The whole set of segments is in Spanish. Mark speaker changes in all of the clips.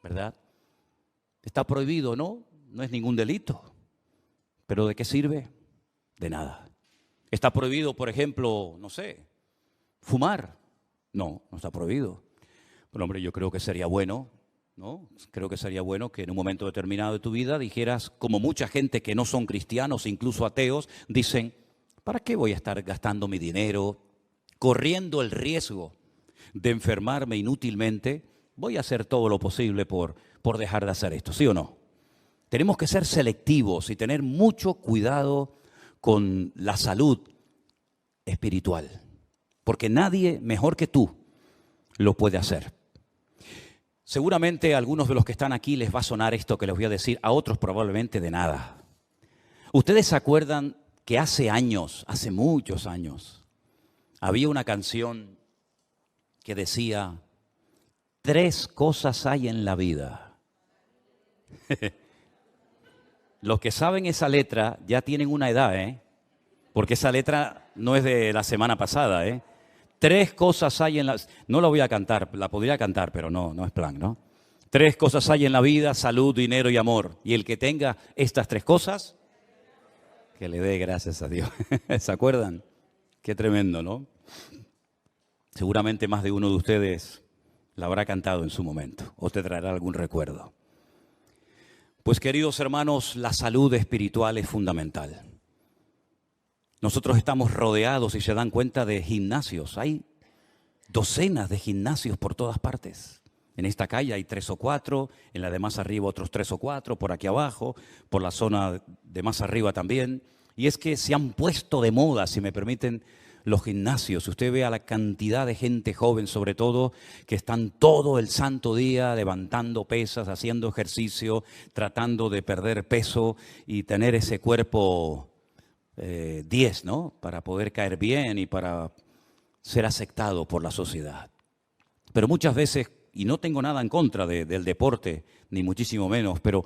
Speaker 1: ¿verdad? Está prohibido, ¿no? No es ningún delito. ¿Pero de qué sirve? De nada. Está prohibido, por ejemplo, no sé, fumar. No, no está prohibido. Pero hombre, yo creo que sería bueno, ¿no? Creo que sería bueno que en un momento determinado de tu vida dijeras, como mucha gente que no son cristianos, incluso ateos, dicen, ¿para qué voy a estar gastando mi dinero, corriendo el riesgo de enfermarme inútilmente? Voy a hacer todo lo posible por dejar de hacer esto, ¿sí o no? Tenemos que ser selectivos y tener mucho cuidado con la salud espiritual, porque nadie mejor que tú lo puede hacer. Seguramente a algunos de los que están aquí les va a sonar esto que les voy a decir, a otros probablemente de nada. ¿Ustedes se acuerdan que hace años, hace muchos años, había una canción que decía, 3 cosas hay en la vida? Los que saben esa letra ya tienen una edad, ¿eh? Porque esa letra no es de la semana pasada, ¿eh? 3 cosas hay en la... No la voy a cantar, la podría cantar, pero no es plan, ¿no? 3 cosas hay en la vida, salud, dinero y amor. Y el que tenga estas 3 cosas, que le dé gracias a Dios. ¿Se acuerdan? Qué tremendo, ¿no? Seguramente más de uno de ustedes la habrá cantado en su momento o te traerá algún recuerdo. Pues queridos hermanos, la salud espiritual es fundamental. Nosotros estamos rodeados, si se dan cuenta, de gimnasios. Hay docenas de gimnasios por todas partes. En esta calle hay 3 o 4, en la de más arriba otros 3 o 4, por aquí abajo, por la zona de más arriba también. Y es que se han puesto de moda, si me permiten, los gimnasios. Usted ve a la cantidad de gente joven, sobre todo, que están todo el santo día levantando pesas, haciendo ejercicio, tratando de perder peso y tener ese cuerpo 10, ¿no? Para poder caer bien y para ser aceptado por la sociedad. Pero muchas veces, y no tengo nada en contra del deporte, ni muchísimo menos, pero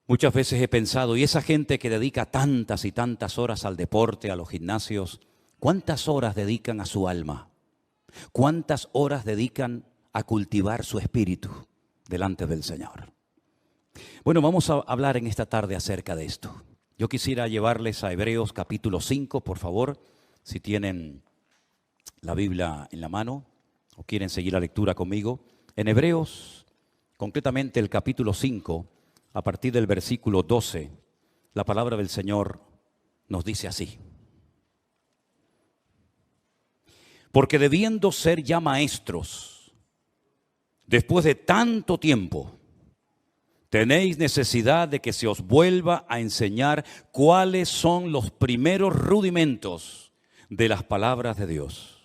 Speaker 1: muchas veces he pensado, y esa gente que dedica tantas y tantas horas al deporte, a los gimnasios, ¿cuántas horas dedican a su alma? ¿Cuántas horas dedican a cultivar su espíritu delante del Señor? Bueno, vamos a hablar en esta tarde acerca de esto. Yo quisiera llevarles a Hebreos capítulo 5, por favor, si tienen la Biblia en la mano o quieren seguir la lectura conmigo. En Hebreos, concretamente el capítulo 5, a partir del versículo 12, la palabra del Señor nos dice así. Porque debiendo ser ya maestros, después de tanto tiempo, tenéis necesidad de que se os vuelva a enseñar cuáles son los primeros rudimentos de las palabras de Dios.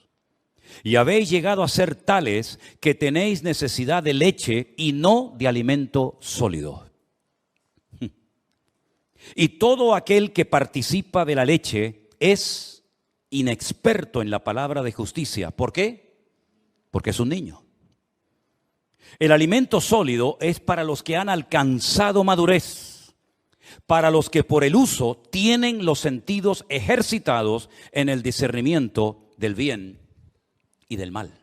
Speaker 1: Y habéis llegado a ser tales que tenéis necesidad de leche y no de alimento sólido. Y todo aquel que participa de la leche es inexperto en la palabra de justicia. ¿Por qué? Porque es un niño. El alimento sólido es para los que han alcanzado madurez, para los que por el uso tienen los sentidos ejercitados en el discernimiento del bien y del mal.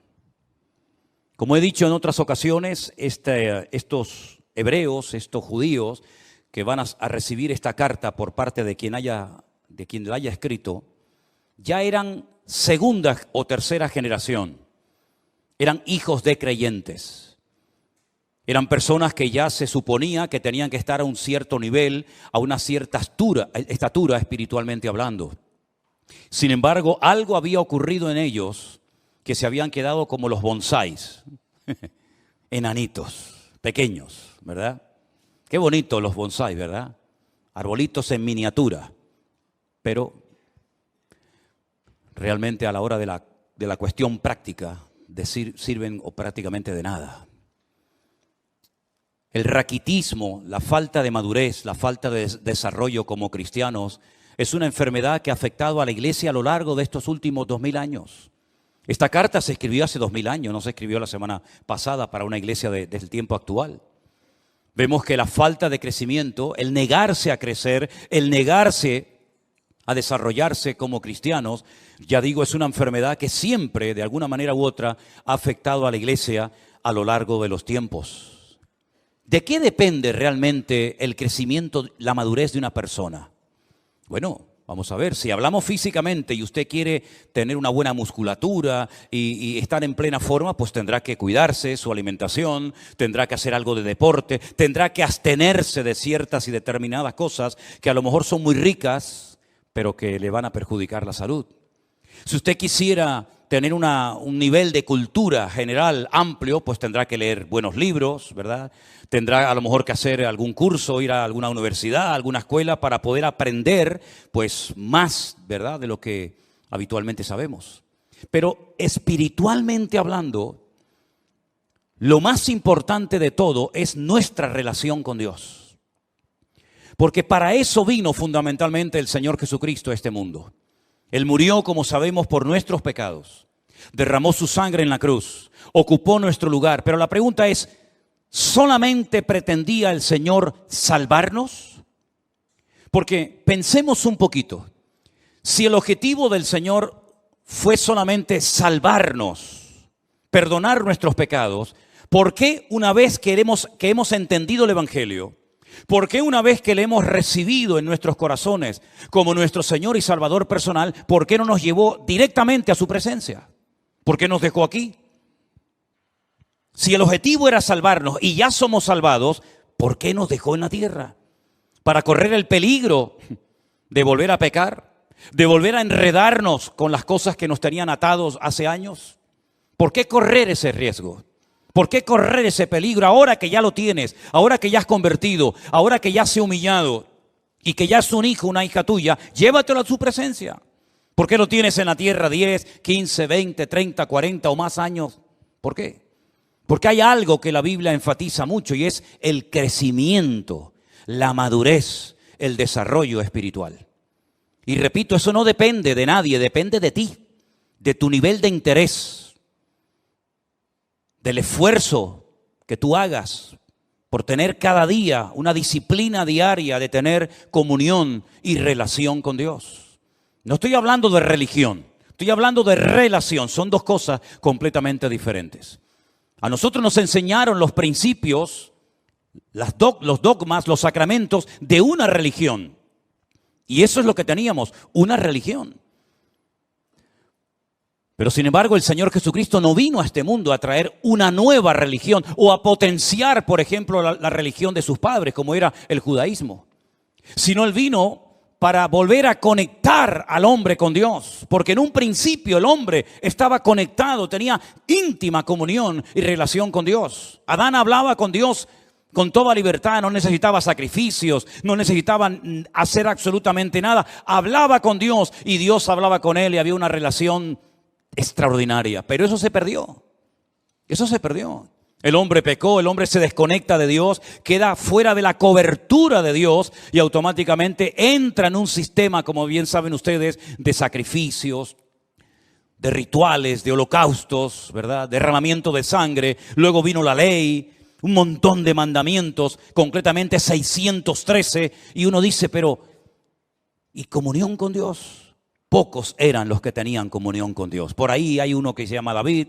Speaker 1: Como he dicho en otras ocasiones, estos hebreos, estos judíos que van a recibir esta carta por parte de quien la haya escrito, ya eran segunda o tercera generación, eran hijos de creyentes. Eran personas que ya se suponía que tenían que estar a un cierto nivel, a una cierta estatura espiritualmente hablando. Sin embargo, algo había ocurrido en ellos que se habían quedado como los bonsáis, enanitos, pequeños, ¿verdad? Qué bonitos los bonsáis, ¿verdad? Arbolitos en miniatura, pero realmente a la hora de la cuestión práctica sirven o prácticamente de nada. El raquitismo, la falta de madurez, la falta de desarrollo como cristianos es una enfermedad que ha afectado a la iglesia a lo largo de estos últimos 2000 años. Esta carta se escribió hace 2000 años, no se escribió la semana pasada para una iglesia del tiempo actual. Vemos que la falta de crecimiento, el negarse a crecer, el negarse a desarrollarse como cristianos, ya digo, es una enfermedad que siempre, de alguna manera u otra, ha afectado a la iglesia a lo largo de los tiempos. ¿De qué depende realmente el crecimiento, la madurez de una persona? Bueno, vamos a ver, si hablamos físicamente y usted quiere tener una buena musculatura y estar en plena forma, pues tendrá que cuidarse su alimentación, tendrá que hacer algo de deporte, tendrá que abstenerse de ciertas y determinadas cosas que a lo mejor son muy ricas, pero que le van a perjudicar la salud. Si usted quisiera tener un nivel de cultura general amplio, pues tendrá que leer buenos libros, ¿verdad? Tendrá a lo mejor que hacer algún curso, ir a alguna universidad, a alguna escuela para poder aprender pues más, ¿verdad?, de lo que habitualmente sabemos. Pero espiritualmente hablando, lo más importante de todo es nuestra relación con Dios. Porque para eso vino fundamentalmente el Señor Jesucristo a este mundo. Él murió, como sabemos, por nuestros pecados. Derramó su sangre en la cruz. Ocupó nuestro lugar. Pero la pregunta es, ¿solamente pretendía el Señor salvarnos? Porque pensemos un poquito. Si el objetivo del Señor fue solamente salvarnos, perdonar nuestros pecados, ¿por qué una vez que hemos entendido el Evangelio, por qué una vez que le hemos recibido en nuestros corazones como nuestro Señor y Salvador personal, por qué no nos llevó directamente a su presencia? ¿Por qué nos dejó aquí? Si el objetivo era salvarnos y ya somos salvados, ¿por qué nos dejó en la tierra? ¿Para correr el peligro de volver a pecar? ¿De volver a enredarnos con las cosas que nos tenían atados hace años? ¿Por qué correr ese riesgo? ¿Por qué correr ese peligro ahora que ya lo tienes, ahora que ya has convertido, ahora que ya has humillado y que ya es un hijo, una hija tuya? Llévatelo a su presencia. ¿Por qué lo tienes en la tierra 10, 15, 20, 30, 40 o más años? ¿Por qué? Porque hay algo que la Biblia enfatiza mucho y es el crecimiento, la madurez, el desarrollo espiritual. Y repito, eso no depende de nadie, depende de ti, de tu nivel de interés, del esfuerzo que tú hagas por tener cada día una disciplina diaria de tener comunión y relación con Dios. No estoy hablando de religión, estoy hablando de relación. Son dos cosas completamente diferentes. A nosotros nos enseñaron los principios, los dogmas, los sacramentos de una religión. Y eso es lo que teníamos, una religión. Pero sin embargo el Señor Jesucristo no vino a este mundo a traer una nueva religión o a potenciar, por ejemplo, la religión de sus padres, como era el judaísmo. Sino Él vino para volver a conectar al hombre con Dios. Porque en un principio el hombre estaba conectado, tenía íntima comunión y relación con Dios. Adán hablaba con Dios con toda libertad, no necesitaba sacrificios, no necesitaba hacer absolutamente nada. Hablaba con Dios y Dios hablaba con él y había una relación extraordinaria. Pero eso se perdió. Eso se perdió. El hombre pecó, el hombre se desconecta de Dios, queda fuera de la cobertura de Dios y automáticamente entra en un sistema, como bien saben ustedes, de sacrificios, de rituales, de holocaustos, ¿verdad? Derramamiento de sangre. Luego vino la ley, un montón de mandamientos, concretamente 613, y uno dice, pero ¿y comunión con Dios? Pocos eran los que tenían comunión con Dios. Por ahí hay uno que se llama David,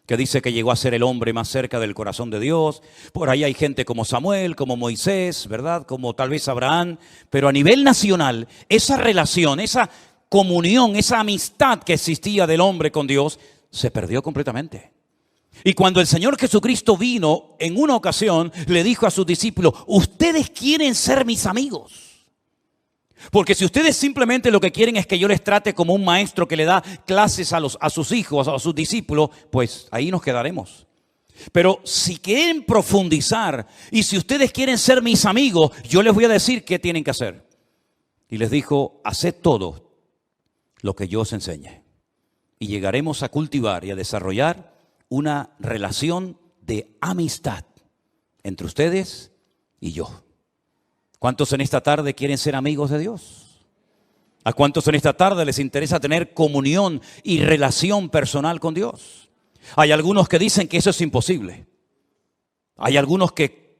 Speaker 1: que dice que llegó a ser el hombre más cerca del corazón de Dios. Por ahí hay gente como Samuel, como Moisés, ¿verdad? Como tal vez Abraham. Pero a nivel nacional, esa relación, esa comunión, esa amistad que existía del hombre con Dios, se perdió completamente. Y cuando el Señor Jesucristo vino, en una ocasión, le dijo a sus discípulos, ustedes quieren ser mis amigos. Porque si ustedes simplemente lo que quieren es que yo les trate como un maestro que le da clases a sus hijos, a sus discípulos, pues ahí nos quedaremos. Pero si quieren profundizar y si ustedes quieren ser mis amigos, yo les voy a decir qué tienen que hacer. Y les dijo, haced todo lo que yo os enseñe. Y llegaremos a cultivar y a desarrollar una relación de amistad entre ustedes y yo. ¿Cuántos en esta tarde quieren ser amigos de Dios? ¿A cuántos en esta tarde les interesa tener comunión y relación personal con Dios? Hay algunos que dicen que eso es imposible. Hay algunos que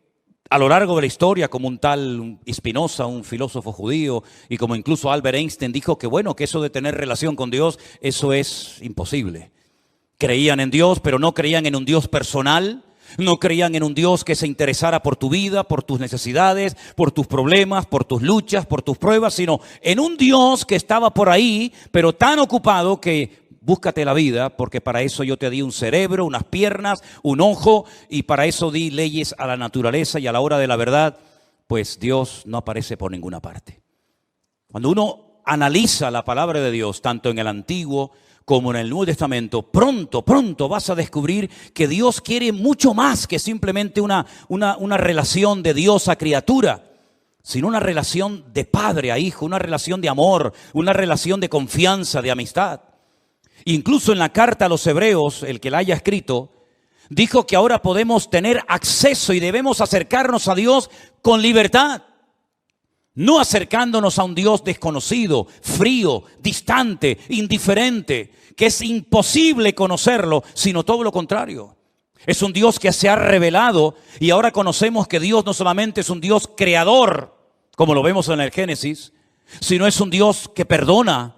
Speaker 1: a lo largo de la historia, como un tal Spinoza, un filósofo judío, y como incluso Albert Einstein dijo que bueno, que eso de tener relación con Dios, eso es imposible. Creían en Dios, pero no creían en un Dios personal. No creían en un Dios que se interesara por tu vida, por tus necesidades, por tus problemas, por tus luchas, por tus pruebas, sino en un Dios que estaba por ahí, pero tan ocupado que búscate la vida, porque para eso yo te di un cerebro, unas piernas, un ojo, y para eso di leyes a la naturaleza, y a la hora de la verdad, pues Dios no aparece por ninguna parte. Cuando uno analiza la palabra de Dios, tanto en el Antiguo como en el Nuevo Testamento, pronto vas a descubrir que Dios quiere mucho más que simplemente una relación de Dios a criatura, sino una relación de padre a hijo, una relación de amor, una relación de confianza, de amistad. Incluso en la carta a los Hebreos, el que la haya escrito, dijo que ahora podemos tener acceso y debemos acercarnos a Dios con libertad. No acercándonos a un Dios desconocido, frío, distante, indiferente, que es imposible conocerlo, sino todo lo contrario. Es un Dios que se ha revelado y ahora conocemos que Dios no solamente es un Dios creador, como lo vemos en el Génesis, sino es un Dios que perdona,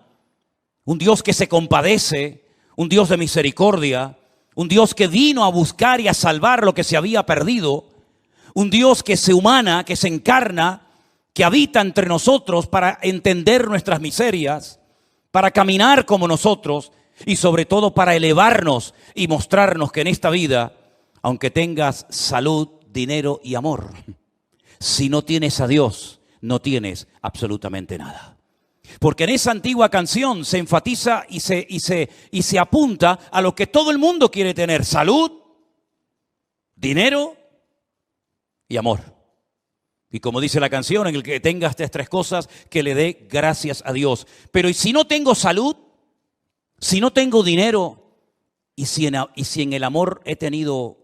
Speaker 1: un Dios que se compadece, un Dios de misericordia, un Dios que vino a buscar y a salvar lo que se había perdido, un Dios que se humana, que se encarna, que habita entre nosotros para entender nuestras miserias, para caminar como nosotros y sobre todo para elevarnos y mostrarnos que en esta vida, aunque tengas salud, dinero y amor, si no tienes a Dios, no tienes absolutamente nada. Porque en esa antigua canción se enfatiza y se apunta a lo que todo el mundo quiere tener: salud, dinero y amor. Y como dice la canción, en el que tenga estas tres cosas, que le dé gracias a Dios. Pero ¿y si no tengo salud? Si no tengo dinero, y si en el amor he tenido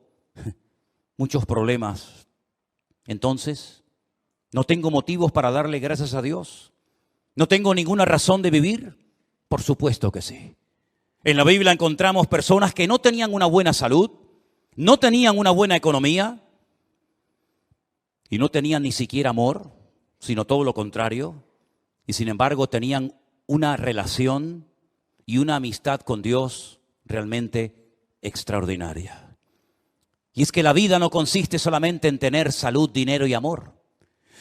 Speaker 1: muchos problemas, entonces no tengo motivos para darle gracias a Dios. ¿No tengo ninguna razón de vivir? Por supuesto que sí. En la Biblia encontramos personas que no tenían una buena salud, no tenían una buena economía, y no tenían ni siquiera amor, sino todo lo contrario. Y sin embargo tenían una relación y una amistad con Dios realmente extraordinaria. Y es que la vida no consiste solamente en tener salud, dinero y amor,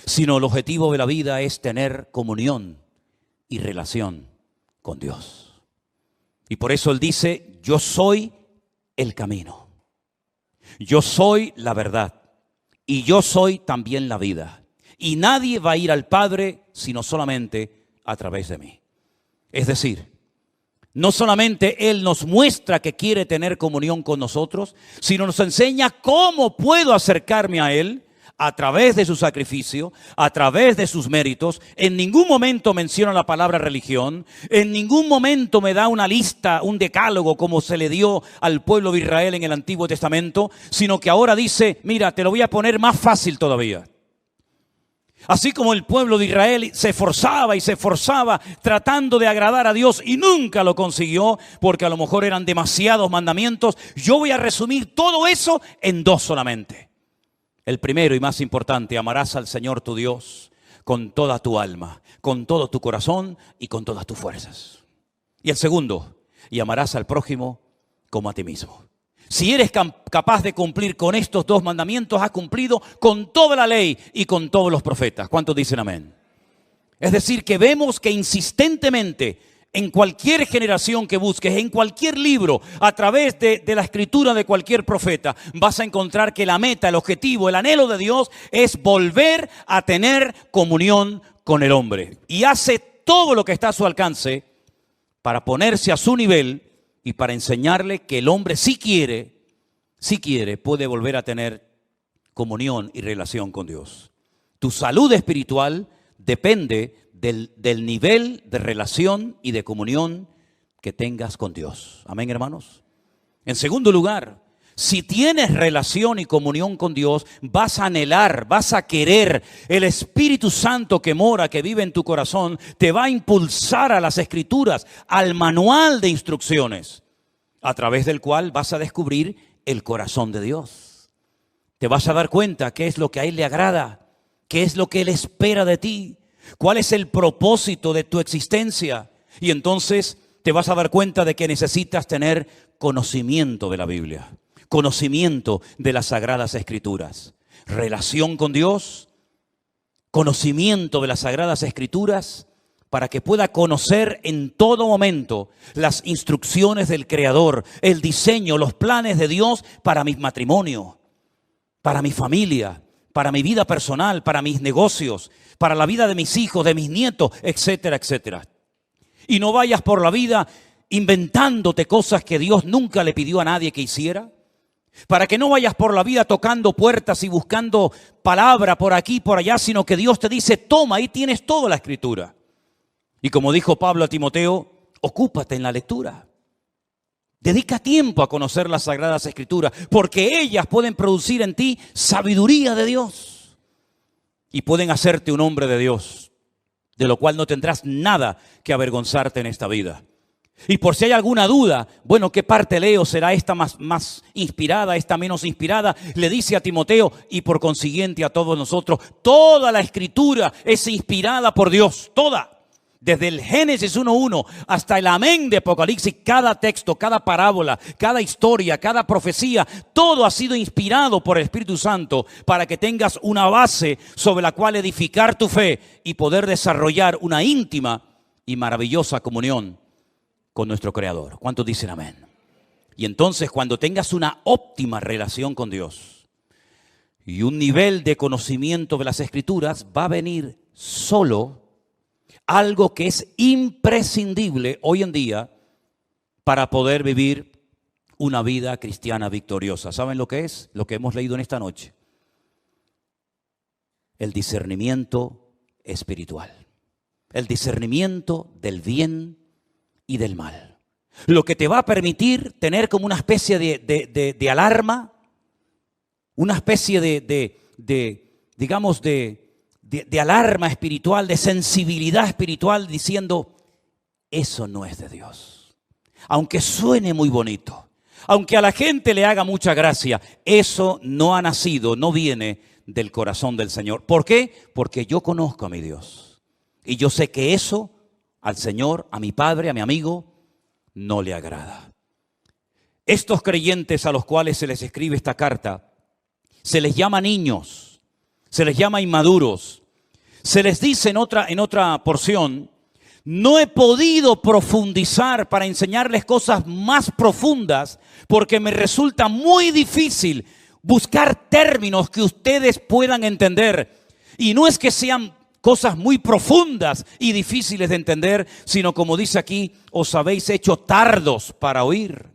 Speaker 1: sino el objetivo de la vida es tener comunión y relación con Dios. Y por eso Él dice: yo soy el camino, yo soy la verdad, y yo soy también la vida. Y nadie va a ir al Padre sino solamente a través de mí. Es decir, no solamente Él nos muestra que quiere tener comunión con nosotros, sino nos enseña cómo puedo acercarme a Él a través de su sacrificio, a través de sus méritos. En ningún momento menciona la palabra religión, en ningún momento me da una lista, un decálogo como se le dio al pueblo de Israel en el Antiguo Testamento, sino que ahora dice: mira, te lo voy a poner más fácil todavía. Así como el pueblo de Israel se esforzaba y se esforzaba tratando de agradar a Dios y nunca lo consiguió, porque a lo mejor eran demasiados mandamientos, yo voy a resumir todo eso en dos solamente. El primero y más importante: amarás al Señor tu Dios con toda tu alma, con todo tu corazón y con todas tus fuerzas. Y el segundo: y amarás al prójimo como a ti mismo. Si eres capaz de cumplir con estos dos mandamientos, has cumplido con toda la ley y con todos los profetas. ¿Cuántos dicen amén? Es decir, que vemos que insistentemente en cualquier generación que busques, en cualquier libro, a través de la escritura de cualquier profeta, vas a encontrar que la meta, el objetivo, el anhelo de Dios es volver a tener comunión con el hombre. Y hace todo lo que está a su alcance para ponerse a su nivel y para enseñarle que el hombre si quiere, puede volver a tener comunión y relación con Dios. Tu salud espiritual depende del nivel de relación y de comunión que tengas con Dios. Amén, hermanos. En segundo lugar, si tienes relación y comunión con Dios, vas a anhelar, vas a querer. El Espíritu Santo que mora, que vive en tu corazón, te va a impulsar a las Escrituras, al manual de instrucciones, a través del cual vas a descubrir el corazón de Dios. Te vas a dar cuenta qué es lo que a Él le agrada, qué es lo que Él espera de ti, cuál es el propósito de tu existencia. Y entonces te vas a dar cuenta de que necesitas tener conocimiento de la Biblia. conocimiento de las Sagradas Escrituras. Relación con Dios, conocimiento de las Sagradas Escrituras, para que pueda conocer en todo momento las instrucciones del Creador, el diseño, los planes de Dios para mi matrimonio, para mi familia, para mi vida personal, para mis negocios, para la vida de mis hijos, de mis nietos, etcétera, etcétera. Y no vayas por la vida inventándote cosas que Dios nunca le pidió a nadie que hiciera. Para que no vayas por la vida tocando puertas y buscando palabra por aquí y por allá, sino que Dios te dice, toma, ahí tienes toda la Escritura. Y como dijo Pablo a Timoteo, ocúpate en la lectura. Dedica tiempo a conocer las Sagradas Escrituras, porque ellas pueden producir en ti sabiduría de Dios. Y pueden hacerte un hombre de Dios, de lo cual no tendrás nada que avergonzarte en esta vida. Y por si hay alguna duda, bueno, ¿qué parte leo? ¿Será esta más inspirada, esta menos inspirada? Le dice a Timoteo y por consiguiente a todos nosotros, toda la Escritura es inspirada por Dios, toda. Desde el Génesis 1:1 hasta el Amén de Apocalipsis, cada texto, cada parábola, cada historia, cada profecía, todo ha sido inspirado por el Espíritu Santo para que tengas una base sobre la cual edificar tu fe y poder desarrollar una íntima y maravillosa comunión con nuestro Creador. ¿Cuántos dicen amén? Y entonces cuando tengas una óptima relación con Dios y un nivel de conocimiento de las Escrituras, va a venir solo algo que es imprescindible hoy en día para poder vivir una vida cristiana victoriosa. ¿Saben lo que es? Lo que hemos leído en esta noche. El discernimiento espiritual. El discernimiento del bien y del mal. Lo que te va a permitir tener como una especie de alarma, una especie de alarma espiritual, de sensibilidad espiritual, diciendo, eso no es de Dios. Aunque suene muy bonito, aunque a la gente le haga mucha gracia, eso no ha nacido, no viene del corazón del Señor. ¿Por qué? Porque yo conozco a mi Dios. Y yo sé que eso al Señor, a mi Padre, a mi amigo, no le agrada. Estos creyentes a los cuales se les escribe esta carta, se les llama niños, se les llama inmaduros. Se les dice en otra porción, no he podido profundizar para enseñarles cosas más profundas porque me resulta muy difícil buscar términos que ustedes puedan entender. Y no es que sean cosas muy profundas y difíciles de entender, sino como dice aquí, os habéis hecho tardos para oír.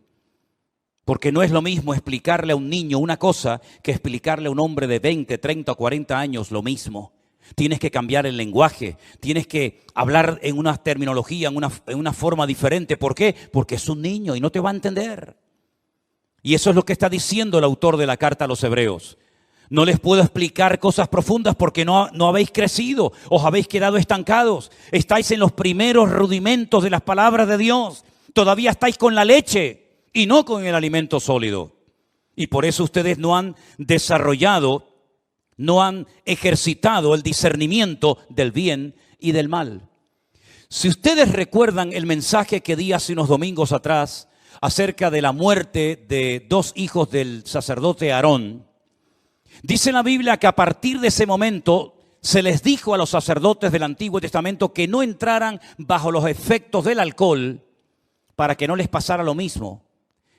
Speaker 1: Porque no es lo mismo explicarle a un niño una cosa que explicarle a un hombre de 20, 30 o 40 años lo mismo. Tienes que cambiar el lenguaje, tienes que hablar en una terminología, en una forma diferente. ¿Por qué? Porque es un niño y no te va a entender. Y eso es lo que está diciendo el autor de la carta a los Hebreos. No les puedo explicar cosas profundas porque no habéis crecido, os habéis quedado estancados. Estáis en los primeros rudimentos de las palabras de Dios. Todavía estáis con la leche y no con el alimento sólido. Y por eso ustedes no han desarrollado, no han ejercitado el discernimiento del bien y del mal. Si ustedes recuerdan el mensaje que di hace unos domingos atrás acerca de la muerte de dos hijos del sacerdote Aarón, dice la Biblia que a partir de ese momento se les dijo a los sacerdotes del Antiguo Testamento que no entraran bajo los efectos del alcohol para que no les pasara lo mismo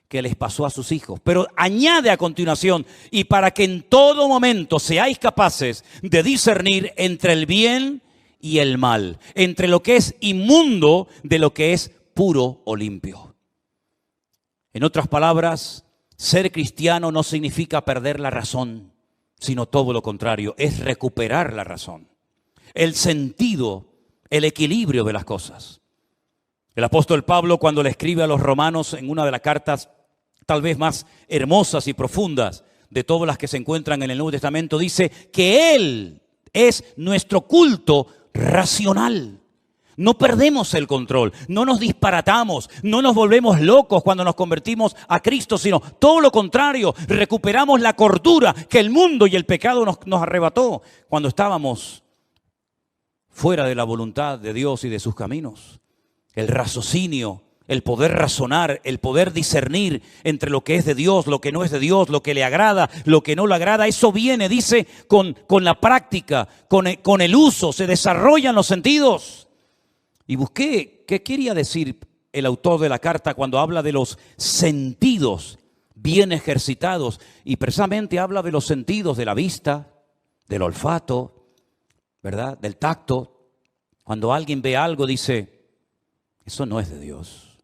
Speaker 1: que les pasó a sus hijos. Pero añade a continuación, y para que en todo momento seáis capaces de discernir entre el bien y el mal, entre lo que es inmundo de lo que es puro o limpio. En otras palabras, ser cristiano no significa perder la razón, sino todo lo contrario, es recuperar la razón, el sentido, el equilibrio de las cosas. El apóstol Pablo, cuando le escribe a los romanos en una de las cartas tal vez más hermosas y profundas de todas las que se encuentran en el Nuevo Testamento, dice que Él es nuestro culto racional. No perdemos el control, no nos disparatamos, no nos volvemos locos cuando nos convertimos a Cristo, sino todo lo contrario, recuperamos la cordura que el mundo y el pecado nos arrebató cuando estábamos fuera de la voluntad de Dios y de sus caminos. El raciocinio el poder razonar, el poder discernir entre lo que es de Dios, lo que no es de Dios, lo que le agrada, lo que no le agrada. Eso viene, dice, con la práctica, con el uso, se desarrollan los sentidos. Y busqué qué quería decir el autor de la carta cuando habla de los sentidos bien ejercitados. Y precisamente habla de los sentidos de la vista, del olfato, ¿verdad? Del tacto. Cuando alguien ve algo, dice, eso no es de Dios.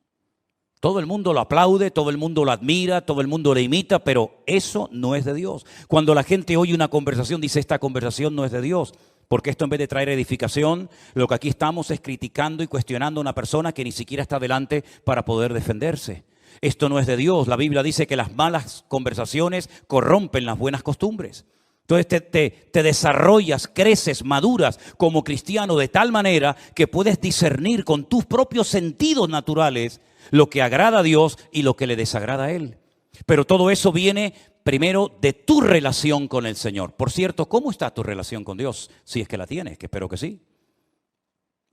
Speaker 1: Todo el mundo lo aplaude, todo el mundo lo admira, todo el mundo le imita, pero eso no es de Dios. Cuando la gente oye una conversación, dice, esta conversación no es de Dios. Porque esto, en vez de traer edificación, lo que aquí estamos es criticando y cuestionando a una persona que ni siquiera está delante para poder defenderse. Esto no es de Dios. La Biblia dice que las malas conversaciones corrompen las buenas costumbres. Entonces te desarrollas, creces, maduras como cristiano de tal manera que puedes discernir con tus propios sentidos naturales lo que agrada a Dios y lo que le desagrada a Él. Pero todo eso viene primero de tu relación con el Señor. Por cierto, ¿cómo está tu relación con Dios? Si es que la tienes, que espero que sí.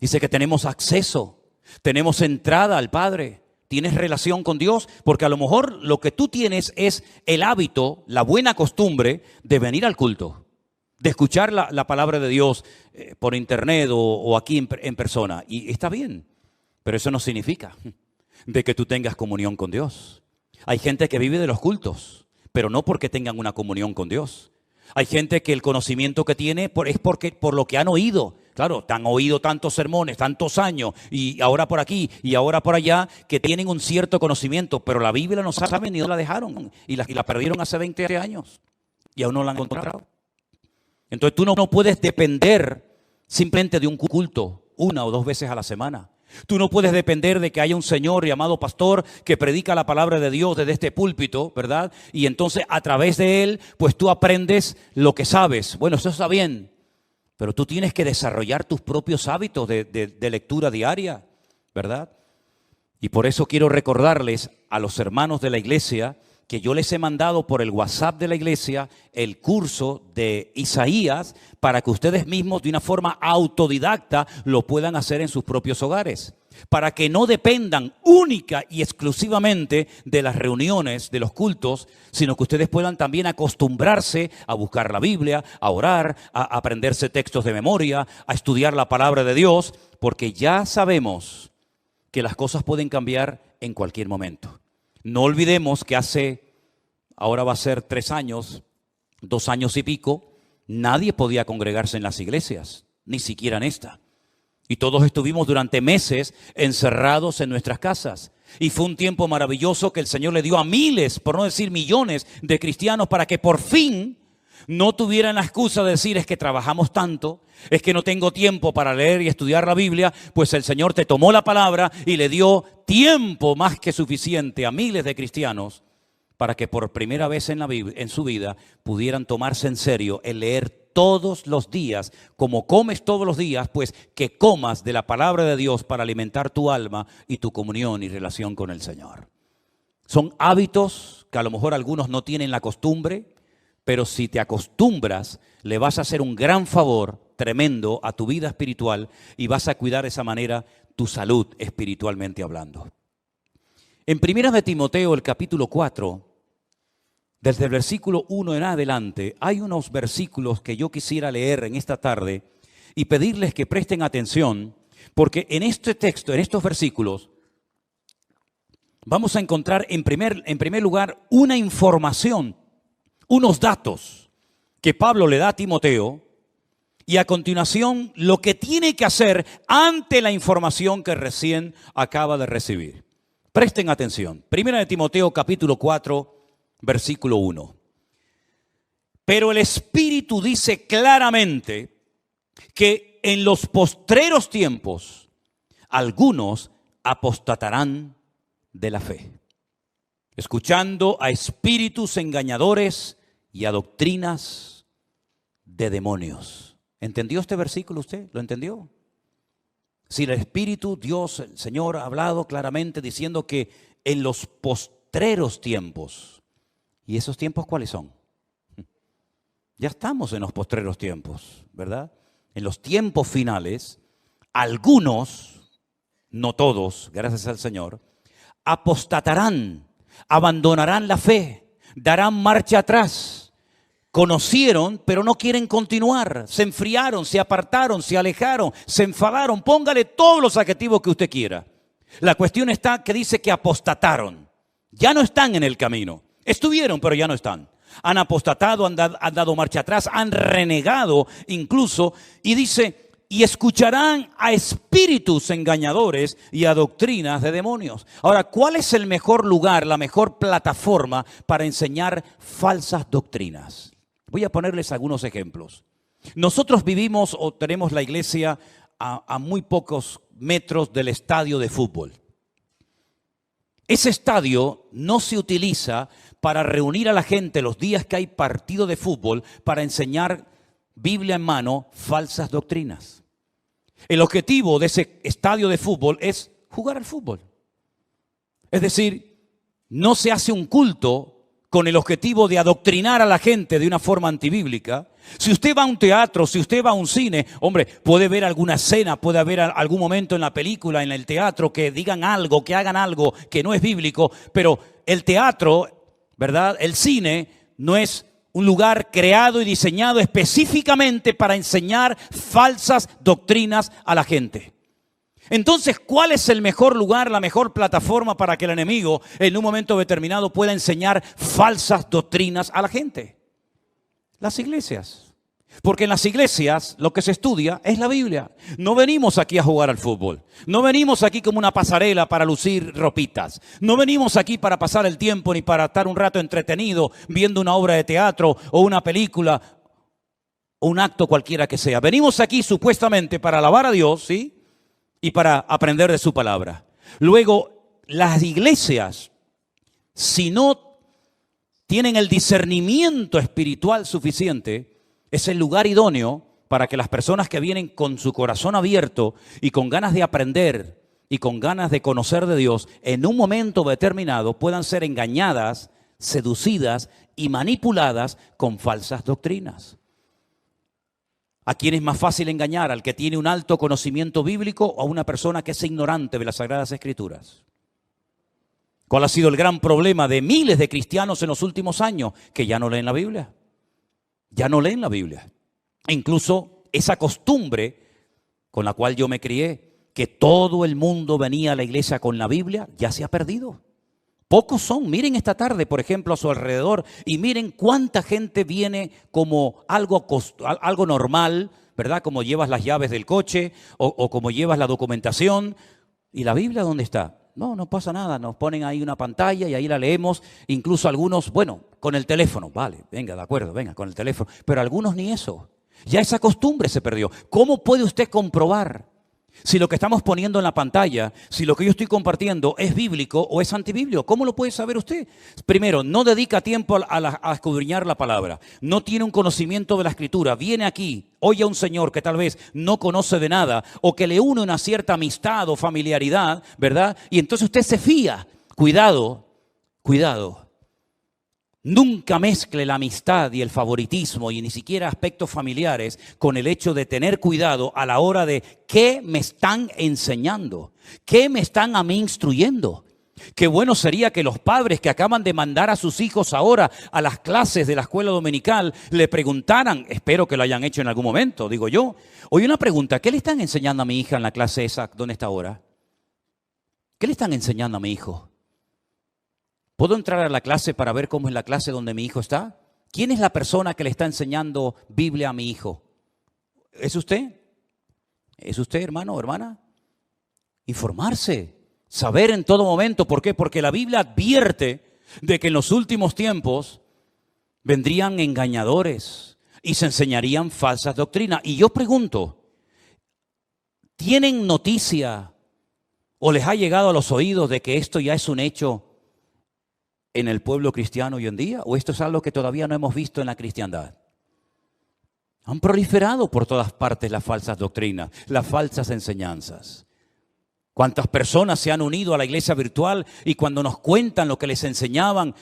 Speaker 1: Dice que tenemos acceso, tenemos entrada al Padre. ¿Tienes relación con Dios? Porque a lo mejor lo que tú tienes es el hábito, la buena costumbre de venir al culto, de escuchar la palabra de Dios por internet o aquí en persona. Y está bien, pero eso no significa de que tú tengas comunión con Dios. Hay gente que vive de los cultos, pero no porque tengan una comunión con Dios. Hay gente que el conocimiento que tiene es por lo que han oído. Claro, te han oído tantos sermones, tantos años, y ahora por aquí y ahora por allá, que tienen un cierto conocimiento, pero la Biblia no saben ni dónde la dejaron, y la perdieron hace 20 años, y aún no la han encontrado. Entonces tú no puedes depender simplemente de un culto una o dos veces a la semana. Tú no puedes depender de que haya un señor llamado pastor que predica la palabra de Dios desde este púlpito, ¿verdad? Y entonces a través de él, pues tú aprendes lo que sabes. Bueno, eso está bien, pero tú tienes que desarrollar tus propios hábitos de lectura diaria, ¿verdad? Y por eso quiero recordarles a los hermanos de la iglesia que yo les he mandado por el WhatsApp de la iglesia el curso de Isaías para que ustedes mismos de una forma autodidacta lo puedan hacer en sus propios hogares. Para que no dependan única y exclusivamente de las reuniones, de los cultos, sino que ustedes puedan también acostumbrarse a buscar la Biblia, a orar, a aprenderse textos de memoria, a estudiar la palabra de Dios, porque ya sabemos que las cosas pueden cambiar en cualquier momento. No olvidemos que ahora va a ser 3 años, 2 años y pico, nadie podía congregarse en las iglesias, ni siquiera en esta. Y todos estuvimos durante meses encerrados en nuestras casas. Y fue un tiempo maravilloso que el Señor le dio a miles, por no decir millones, de cristianos para que por fin no tuvieran la excusa de decir es que trabajamos tanto, es que no tengo tiempo para leer y estudiar la Biblia. Pues el Señor te tomó la palabra y le dio tiempo más que suficiente a miles de cristianos para que por primera vez en su vida pudieran tomarse en serio el leer todos los días, como comes todos los días, pues que comas de la palabra de Dios para alimentar tu alma y tu comunión y relación con el Señor. Son hábitos que a lo mejor algunos no tienen la costumbre, pero si te acostumbras, le vas a hacer un gran favor tremendo a tu vida espiritual y vas a cuidar de esa manera tu salud espiritualmente hablando. En 1 de Timoteo, el capítulo 4, desde el versículo 1 en adelante, hay unos versículos que yo quisiera leer en esta tarde y pedirles que presten atención, porque en este texto, en estos versículos, vamos a encontrar en primer lugar una información, unos datos que Pablo le da a Timoteo, y a continuación lo que tiene que hacer ante la información que recién acaba de recibir. Presten atención. 1 de Timoteo capítulo 4, versículo 1. Pero el Espíritu dice claramente que en los postreros tiempos algunos apostatarán de la fe, escuchando a espíritus engañadores y a doctrinas de demonios. ¿Entendió este versículo usted? ¿Lo entendió? Si el Espíritu, Dios, el Señor ha hablado claramente diciendo que en los postreros tiempos, ¿y esos tiempos cuáles son? Ya estamos en los postreros tiempos, ¿verdad? En los tiempos finales, algunos, no todos, gracias al Señor, apostatarán, abandonarán la fe, darán marcha atrás. Conocieron, pero no quieren continuar. Se enfriaron, se apartaron, se alejaron, se enfadaron. Póngale todos los adjetivos que usted quiera. La cuestión está que dice que apostataron. Ya no están en el camino. Estuvieron, pero ya no están. Han apostatado, han dado marcha atrás, han renegado incluso. Y dice, y escucharán a espíritus engañadores y a doctrinas de demonios. Ahora, ¿cuál es el mejor lugar, la mejor plataforma para enseñar falsas doctrinas? Voy a ponerles algunos ejemplos. Nosotros vivimos o tenemos la iglesia a muy pocos metros del estadio de fútbol. Ese estadio no se utiliza para reunir a la gente los días que hay partido de fútbol para enseñar Biblia en mano falsas doctrinas. El objetivo de ese estadio de fútbol es jugar al fútbol. Es decir, no se hace un culto con el objetivo de adoctrinar a la gente de una forma antibíblica. Si usted va a un teatro, si usted va a un cine, hombre, puede ver alguna escena, puede haber algún momento en la película, en el teatro, que digan algo, que hagan algo que no es bíblico, pero el teatro, ¿verdad? El cine no es un lugar creado y diseñado específicamente para enseñar falsas doctrinas a la gente. Entonces, ¿cuál es el mejor lugar, la mejor plataforma para que el enemigo en un momento determinado pueda enseñar falsas doctrinas a la gente? Las iglesias. Porque en las iglesias lo que se estudia es la Biblia. No venimos aquí a jugar al fútbol. No venimos aquí como una pasarela para lucir ropitas. No venimos aquí para pasar el tiempo ni para estar un rato entretenido viendo una obra de teatro o una película o un acto cualquiera que sea. Venimos aquí supuestamente para alabar a Dios, ¿sí? Y para aprender de su palabra. Luego, las iglesias, si no tienen el discernimiento espiritual suficiente, es el lugar idóneo para que las personas que vienen con su corazón abierto y con ganas de aprender y con ganas de conocer de Dios, en un momento determinado puedan ser engañadas, seducidas y manipuladas con falsas doctrinas. ¿A quién es más fácil engañar? ¿Al que tiene un alto conocimiento bíblico o a una persona que es ignorante de las Sagradas Escrituras? ¿Cuál ha sido el gran problema de miles de cristianos en los últimos años? Que ya no leen la Biblia. Ya no leen la Biblia. E incluso esa costumbre con la cual yo me crié, que todo el mundo venía a la iglesia con la Biblia, ya se ha perdido. Pocos son. Miren esta tarde, por ejemplo, a su alrededor y miren cuánta gente viene como algo normal, ¿verdad? Como llevas las llaves del coche o como llevas la documentación. ¿Y la Biblia dónde está? No pasa nada. Nos ponen ahí una pantalla y ahí la leemos. Incluso algunos, bueno, con el teléfono. Vale, venga, de acuerdo, venga, con el teléfono. Pero algunos ni eso. Ya esa costumbre se perdió. ¿Cómo puede usted comprobar si lo que estamos poniendo en la pantalla, si lo que yo estoy compartiendo es bíblico o es antibíblico? ¿Cómo lo puede saber usted? Primero, no dedica tiempo a escudriñar la palabra. No tiene un conocimiento de la Escritura. Viene aquí, oye a un señor que tal vez no conoce de nada o que le une una cierta amistad o familiaridad, ¿verdad? Y entonces usted se fía. Cuidado, cuidado. Nunca mezcle la amistad y el favoritismo y ni siquiera aspectos familiares con el hecho de tener cuidado a la hora de qué me están enseñando, qué me están a mí instruyendo. Qué bueno sería que los padres que acaban de mandar a sus hijos ahora a las clases de la escuela dominical le preguntaran, espero que lo hayan hecho en algún momento, digo yo. Oye, una pregunta, ¿qué le están enseñando a mi hija en la clase esa donde está ahora? ¿Qué le están enseñando a mi hijo? ¿Puedo entrar a la clase para ver cómo es la clase donde mi hijo está? ¿Quién es la persona que le está enseñando Biblia a mi hijo? ¿Es usted? ¿Es usted, hermano o hermana? Informarse, saber en todo momento. ¿Por qué? Porque la Biblia advierte de que en los últimos tiempos vendrían engañadores y se enseñarían falsas doctrinas. Y yo pregunto, ¿tienen noticia o les ha llegado a los oídos de que esto ya es un hecho en el pueblo cristiano hoy en día? ¿O esto es algo que todavía no hemos visto en la cristiandad? Han proliferado por todas partes las falsas doctrinas, las falsas enseñanzas. ¿Cuántas personas se han unido a la iglesia virtual y cuando nos cuentan lo que les enseñaban,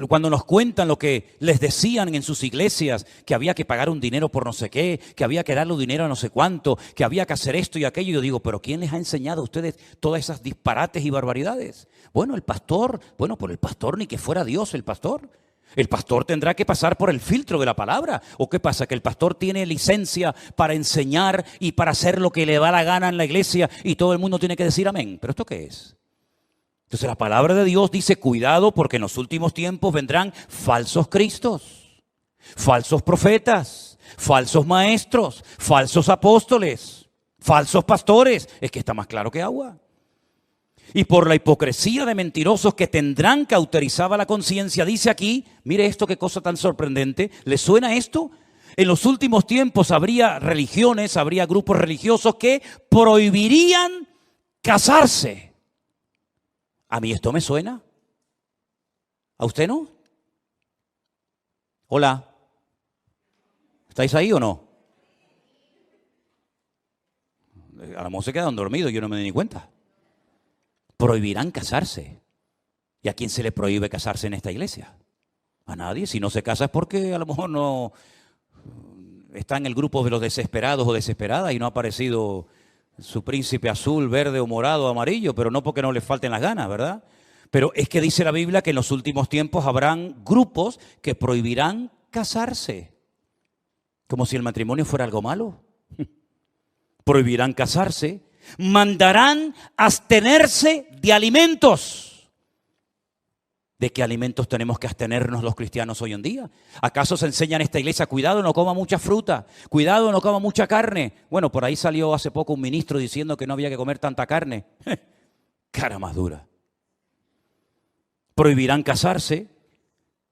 Speaker 1: cuando nos cuentan lo que les decían en sus iglesias, que había que pagar un dinero por no sé qué, que había que darle un dinero a no sé cuánto, que había que hacer esto y aquello? Yo digo, ¿pero quién les ha enseñado a ustedes todas esas disparates y barbaridades? Bueno, el pastor, por el pastor ni que fuera Dios el pastor. El pastor tendrá que pasar por el filtro de la palabra. ¿O qué pasa? ¿Que el pastor tiene licencia para enseñar y para hacer lo que le da la gana en la iglesia y todo el mundo tiene que decir amén? ¿Pero esto qué es? Entonces la palabra de Dios dice, cuidado porque en los últimos tiempos vendrán falsos cristos, falsos profetas, falsos maestros, falsos apóstoles, falsos pastores. Es que está más claro que agua. Y por la hipocresía de mentirosos que tendrán cauterizada la conciencia, dice aquí, mire esto, qué cosa tan sorprendente. ¿Le suena esto? En los últimos tiempos habría religiones, habría grupos religiosos que prohibirían casarse. ¿A mí esto me suena? ¿A usted no? Hola. ¿Estáis ahí o no? A lo mejor se quedan dormidos, yo no me di ni cuenta. Prohibirán casarse. ¿Y a quién se le prohíbe casarse en esta iglesia? A nadie. Si no se casa es porque a lo mejor no está en el grupo de los desesperados o desesperadas y no ha aparecido su príncipe azul, verde o morado o amarillo, pero no porque no le falten las ganas, ¿verdad? Pero es que dice la Biblia que en los últimos tiempos habrán grupos que prohibirán casarse. Como si el matrimonio fuera algo malo. Prohibirán casarse. Mandarán abstenerse de alimentos. ¿De qué alimentos tenemos que abstenernos los cristianos hoy en día? ¿Acaso se enseña en esta iglesia, cuidado, no coma mucha fruta, cuidado, no coma mucha carne? Bueno, por ahí salió hace poco un ministro diciendo que no había que comer tanta carne. Cara más dura. Prohibirán casarse.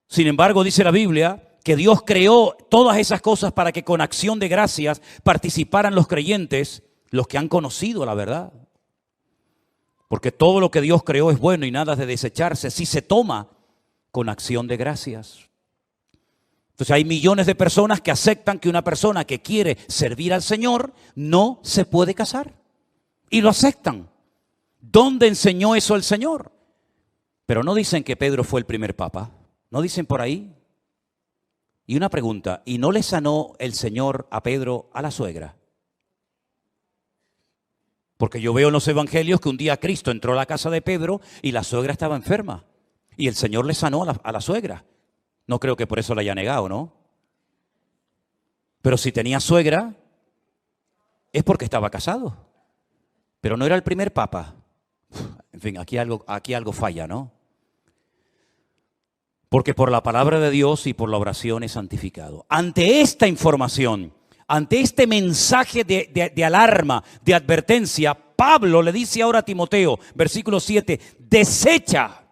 Speaker 1: Sin embargo, dice la Biblia que Dios creó todas esas cosas para que con acción de gracias participaran los creyentes, los que han conocido la verdad. Porque todo lo que Dios creó es bueno y nada es de desecharse si se toma con acción de gracias. Entonces hay millones de personas que aceptan que una persona que quiere servir al Señor no se puede casar. Y lo aceptan. ¿Dónde enseñó eso el Señor? Pero no dicen que Pedro fue el primer papa. ¿No dicen por ahí? Y una pregunta, ¿y no le sanó el Señor a Pedro a la suegra? Porque yo veo en los evangelios que un día Cristo entró a la casa de Pedro y la suegra estaba enferma. Y el Señor le sanó a la suegra. No creo que por eso la haya negado, ¿no? Pero si tenía suegra, es porque estaba casado. Pero no era el primer papa. En fin, aquí algo falla, ¿no? Porque por la palabra de Dios y por la oración es santificado. Ante esta información, ante este mensaje de alarma, de advertencia, Pablo le dice ahora a Timoteo, versículo 7, desecha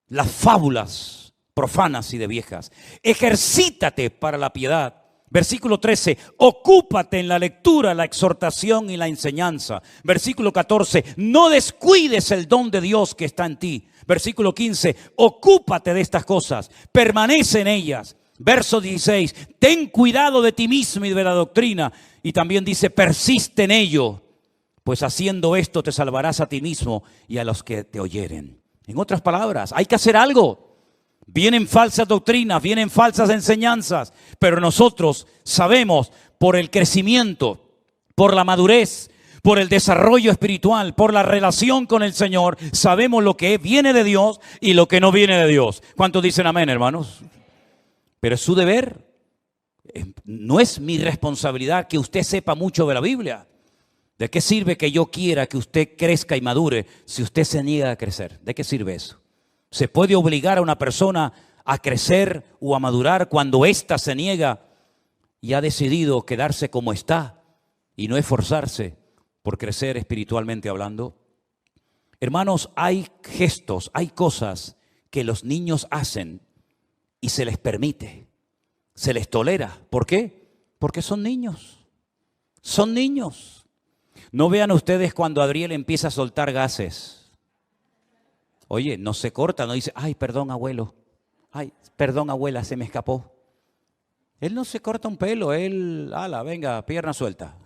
Speaker 1: las fábulas profanas y de viejas. Ejercítate para la piedad. Versículo 13, ocúpate en la lectura, la exhortación y la enseñanza. Versículo 14, no descuides el don de Dios que está en ti. Versículo 15, ocúpate de estas cosas, permanece en ellas. Verso 16, ten cuidado de ti mismo y de la doctrina. Y también dice, persiste en ello, pues haciendo esto te salvarás a ti mismo y a los que te oyeren. En otras palabras, hay que hacer algo. Vienen falsas doctrinas, vienen falsas enseñanzas, pero nosotros sabemos por el crecimiento, por la madurez, por el desarrollo espiritual, por la relación con el Señor, sabemos lo que viene de Dios y lo que no viene de Dios. ¿Cuántos dicen amén, hermanos? Pero es su deber. No es mi responsabilidad que usted sepa mucho de la Biblia. ¿De qué sirve que yo quiera que usted crezca y madure si usted se niega a crecer? ¿De qué sirve eso? ¿Se puede obligar a una persona a crecer o a madurar cuando ésta se niega y ha decidido quedarse como está y no esforzarse por crecer espiritualmente hablando? Hermanos, hay gestos, hay cosas que los niños hacen y se les permite, se les tolera. ¿Por qué? Porque son niños. Son niños. No vean ustedes cuando Adriel empieza a soltar gases. Oye, no se corta, no dice, ay, perdón, abuelo. Ay, perdón, abuela, se me escapó. Él no se corta un pelo, él, ala, venga, pierna suelta.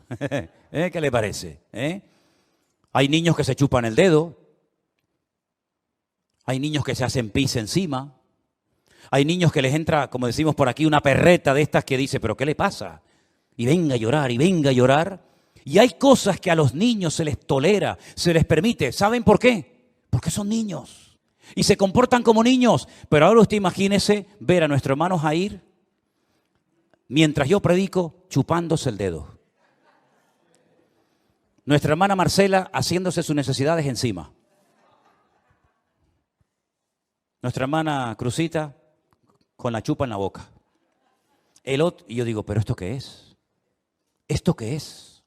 Speaker 1: ¿Qué le parece? Hay niños que se chupan el dedo. Hay niños que se hacen pis encima. Hay niños que les entra, como decimos por aquí, una perreta de estas que dice, ¿pero qué le pasa? Y venga a llorar, y venga a llorar. Y hay cosas que a los niños se les tolera, se les permite. ¿Saben por qué? Porque son niños. Y se comportan como niños. Pero ahora usted imagínese ver a nuestro hermano Jair, mientras yo predico, chupándose el dedo. Nuestra hermana Marcela haciéndose sus necesidades encima. Nuestra hermana Cruzita con la chupa en la boca. El otro, y yo digo, ¿pero esto qué es? ¿Esto qué es?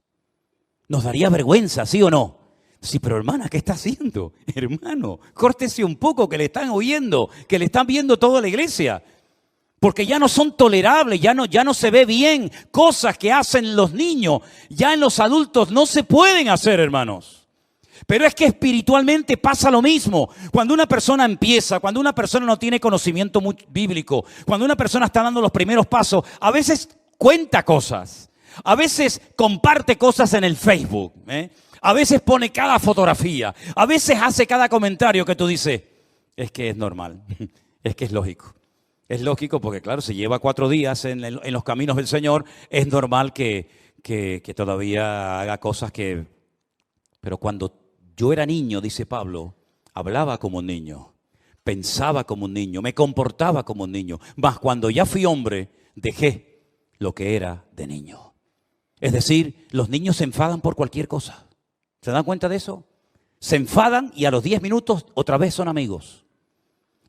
Speaker 1: ¿Nos daría vergüenza, sí o no? Sí, pero hermana, ¿qué está haciendo? Hermano, córtese un poco, que le están oyendo, que le están viendo toda la iglesia. Porque ya no son tolerables, ya no se ve bien. Cosas que hacen los niños, ya en los adultos no se pueden hacer, hermanos. Pero es que espiritualmente pasa lo mismo. Cuando una persona empieza, cuando una persona no tiene conocimiento bíblico, cuando una persona está dando los primeros pasos, a veces cuenta cosas, a veces comparte cosas en el Facebook, a veces pone cada fotografía, a veces hace cada comentario que tú dices, es que es normal, es que es lógico. Es lógico porque, claro, si lleva 4 días en los caminos del Señor, es normal que todavía haga cosas que... Pero cuando yo era niño, dice Pablo, hablaba como un niño, pensaba como un niño, me comportaba como un niño. Mas cuando ya fui hombre, dejé lo que era de niño. Es decir, los niños se enfadan por cualquier cosa. ¿Se dan cuenta de eso? Se enfadan y a los 10 minutos otra vez son amigos.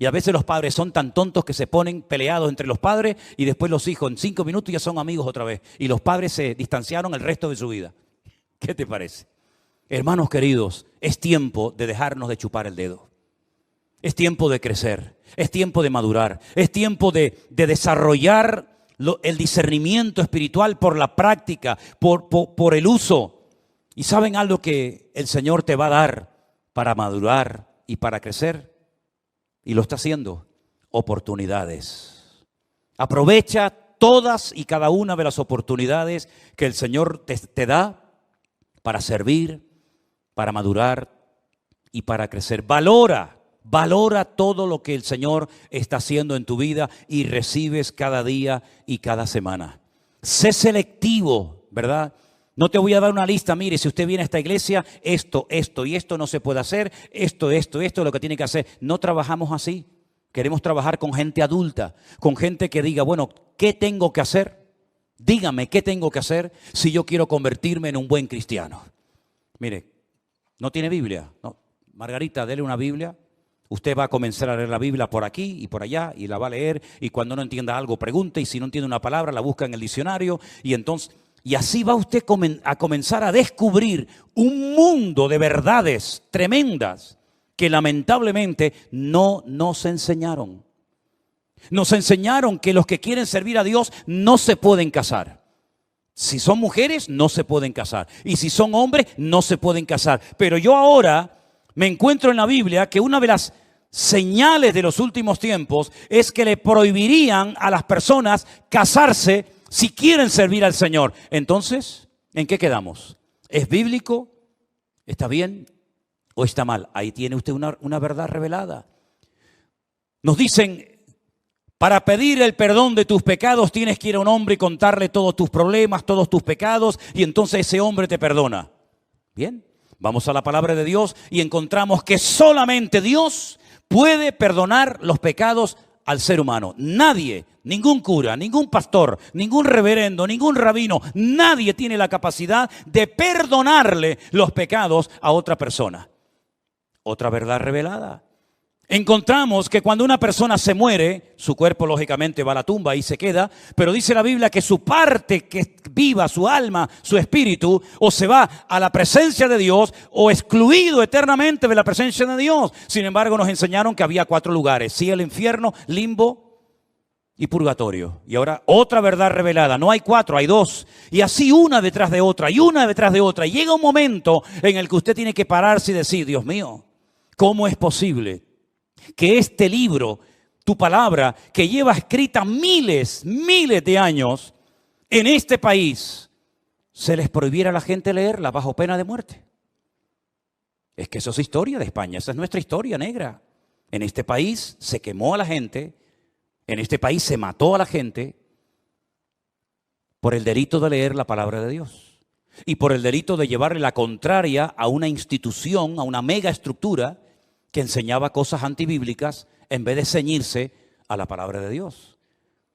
Speaker 1: Y a veces los padres son tan tontos que se ponen peleados entre los padres y después los hijos en 5 minutos ya son amigos otra vez. Y los padres se distanciaron el resto de su vida. ¿Qué te parece? Hermanos queridos, es tiempo de dejarnos de chupar el dedo. Es tiempo de crecer, es tiempo de madurar, es tiempo de desarrollar el discernimiento espiritual por la práctica, por el uso. ¿Y saben algo que el Señor te va a dar para madurar y para crecer? Y lo está haciendo, oportunidades. Aprovecha todas y cada una de las oportunidades que el Señor te da para servir, para madurar y para crecer. Valora todo lo que el Señor está haciendo en tu vida y recibes cada día y cada semana. Sé selectivo, ¿verdad? No te voy a dar una lista, mire, si usted viene a esta iglesia, esto y esto no se puede hacer, esto es lo que tiene que hacer. No trabajamos así. Queremos trabajar con gente adulta, con gente que diga, bueno, ¿qué tengo que hacer? Dígame, ¿qué tengo que hacer si yo quiero convertirme en un buen cristiano? Mire, ¿no tiene Biblia? No. Margarita, dele una Biblia. Usted va a comenzar a leer la Biblia por aquí y por allá y la va a leer y cuando no entienda algo pregunte y si no entiende una palabra la busca en el diccionario y así va usted a comenzar a descubrir un mundo de verdades tremendas que lamentablemente no nos enseñaron. Nos enseñaron que los que quieren servir a Dios no se pueden casar. Si son mujeres, no se pueden casar. Y si son hombres, no se pueden casar. Pero yo ahora me encuentro en la Biblia que una de las señales de los últimos tiempos es que le prohibirían a las personas casarse si quieren servir al Señor. Entonces, ¿en qué quedamos? ¿Es bíblico? ¿Está bien? ¿O está mal? Ahí tiene usted una verdad revelada. Nos dicen, para pedir el perdón de tus pecados tienes que ir a un hombre y contarle todos tus problemas, todos tus pecados, y entonces ese hombre te perdona. Bien, vamos a la palabra de Dios y encontramos que solamente Dios puede perdonar los pecados al ser humano. Nadie, ningún cura, ningún pastor, ningún reverendo, ningún rabino, nadie tiene la capacidad de perdonarle los pecados a otra persona. Otra verdad revelada. Encontramos que cuando una persona se muere, su cuerpo lógicamente va a la tumba y se queda, pero dice la Biblia que su parte que viva, su alma, su espíritu, o se va a la presencia de Dios o excluido eternamente de la presencia de Dios. Sin embargo, nos enseñaron que había 4 lugares, cielo, infierno, limbo y purgatorio. Y ahora otra verdad revelada, no hay 4, hay 2. Y así una detrás de otra y una detrás de otra. Y llega un momento en el que usted tiene que pararse y decir, Dios mío, ¿cómo es posible que este libro, tu palabra, que lleva escrita miles de años en este país, se les prohibiera a la gente leerla bajo pena de muerte? Es que eso es historia de España, esa es nuestra historia negra. En este país se quemó a la gente, en este país se mató a la gente por el delito de leer la palabra de Dios y por el delito de llevarle la contraria a una institución, a una mega estructura que enseñaba cosas antibíblicas en vez de ceñirse a la palabra de Dios.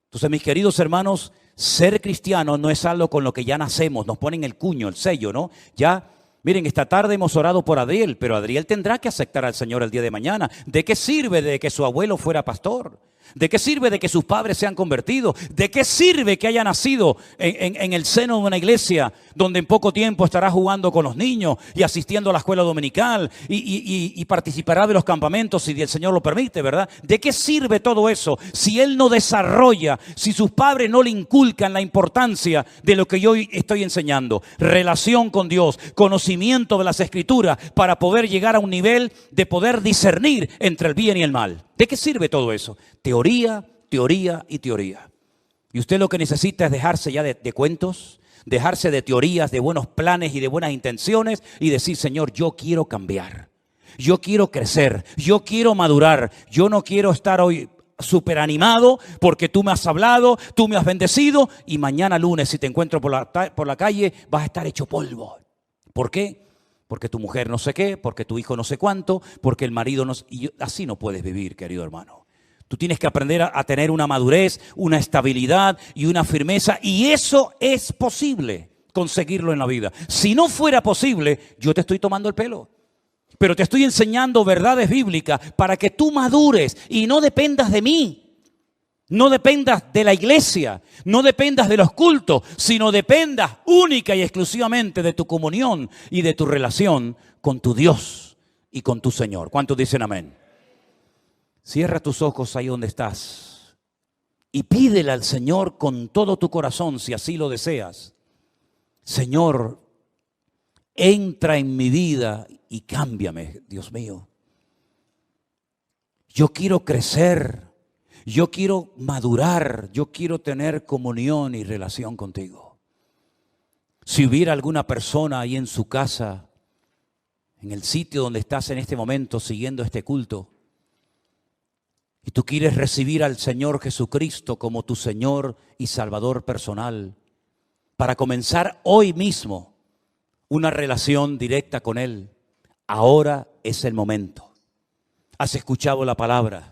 Speaker 1: Entonces, mis queridos hermanos, ser cristiano no es algo con lo que ya nacemos, nos ponen el cuño, el sello, ¿no? Ya, miren, esta tarde hemos orado por Adriel, pero Adriel tendrá que aceptar al Señor el día de mañana. ¿De qué sirve de que su abuelo fuera pastor? ¿De qué sirve de que sus padres se han convertido? ¿De qué sirve que haya nacido en el seno de una iglesia donde en poco tiempo estará jugando con los niños y asistiendo a la escuela dominical y participará de los campamentos si el Señor lo permite, ¿verdad? ¿De qué sirve todo eso si él no desarrolla, si sus padres no le inculcan la importancia de lo que yo estoy enseñando? Relación con Dios, conocimiento de las Escrituras para poder llegar a un nivel de poder discernir entre el bien y el mal. ¿De qué sirve todo eso? Teoría, teoría y teoría. Y usted lo que necesita es dejarse ya de cuentos, dejarse de teorías, de buenos planes y de buenas intenciones y decir, Señor, yo quiero cambiar, yo quiero crecer, yo quiero madurar, yo no quiero estar hoy súper animado porque tú me has hablado, tú me has bendecido y mañana lunes si te encuentro por la calle vas a estar hecho polvo. ¿Por qué? Porque tu mujer no sé qué, porque tu hijo no sé cuánto, porque el marido no sé... Y así no puedes vivir, querido hermano. Tú tienes que aprender a tener una madurez, una estabilidad y una firmeza. Y eso es posible conseguirlo en la vida. Si no fuera posible, yo te estoy tomando el pelo. Pero te estoy enseñando verdades bíblicas para que tú madures y no dependas de mí. No dependas de la iglesia, no dependas de los cultos, sino dependas única y exclusivamente de tu comunión y de tu relación con tu Dios y con tu Señor. ¿Cuántos dicen amén? Cierra tus ojos ahí donde estás y pídele al Señor con todo tu corazón, si así lo deseas. Señor, entra en mi vida y cámbiame, Dios mío. Yo quiero crecer. Yo quiero madurar, yo quiero tener comunión y relación contigo. Si hubiera alguna persona ahí en su casa, en el sitio donde estás en este momento siguiendo este culto, y tú quieres recibir al Señor Jesucristo como tu Señor y Salvador personal, para comenzar hoy mismo una relación directa con Él, ahora es el momento. Has escuchado la palabra.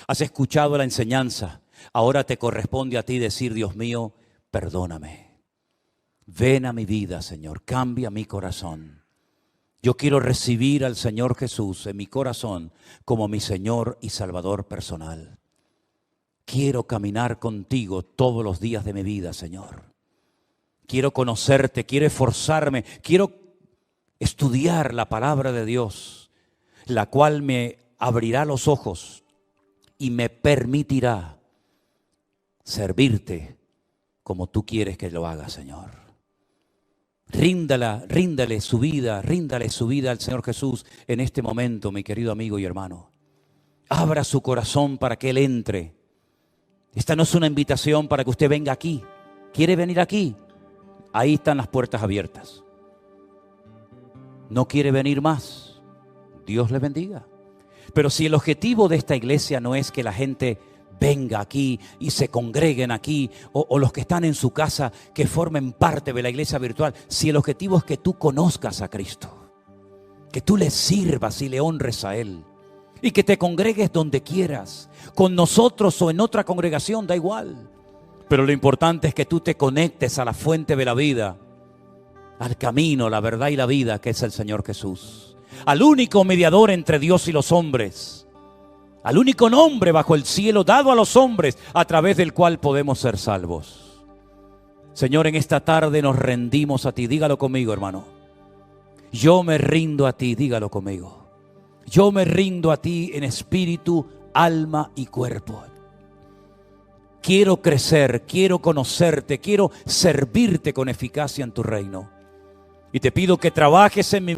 Speaker 1: Has escuchado la enseñanza, ahora te corresponde a ti decir, Dios mío, perdóname. Ven a mi vida, Señor, cambia mi corazón. Yo quiero recibir al Señor Jesús en mi corazón como mi Señor y Salvador personal. Quiero caminar contigo todos los días de mi vida, Señor. Quiero conocerte, quiero esforzarme, quiero estudiar la palabra de Dios, la cual me abrirá los ojos y me permitirá servirte como tú quieres que lo haga, Señor. Ríndale su vida al Señor Jesús en este momento, mi querido amigo y hermano. Abra su corazón para que Él entre. Esta no es una invitación para que usted venga aquí. ¿Quiere venir aquí? Ahí están las puertas abiertas. ¿No quiere venir más? Dios le bendiga. Pero si el objetivo de esta iglesia no es que la gente venga aquí y se congreguen aquí, o los que están en su casa que formen parte de la iglesia virtual, si el objetivo es que tú conozcas a Cristo, que tú le sirvas y le honres a Él, y que te congregues donde quieras, con nosotros o en otra congregación, da igual. Pero lo importante es que tú te conectes a la fuente de la vida, al camino, la verdad y la vida, que es el Señor Jesús. Al único mediador entre Dios y los hombres, al único nombre bajo el cielo dado a los hombres a través del cual podemos ser salvos. Señor, en esta tarde nos rendimos a ti. Dígalo conmigo, hermano. Yo me rindo a ti, dígalo conmigo. Yo me rindo a ti en espíritu, alma y cuerpo. Quiero crecer, quiero conocerte, quiero servirte con eficacia en tu reino. Y te pido que trabajes en mi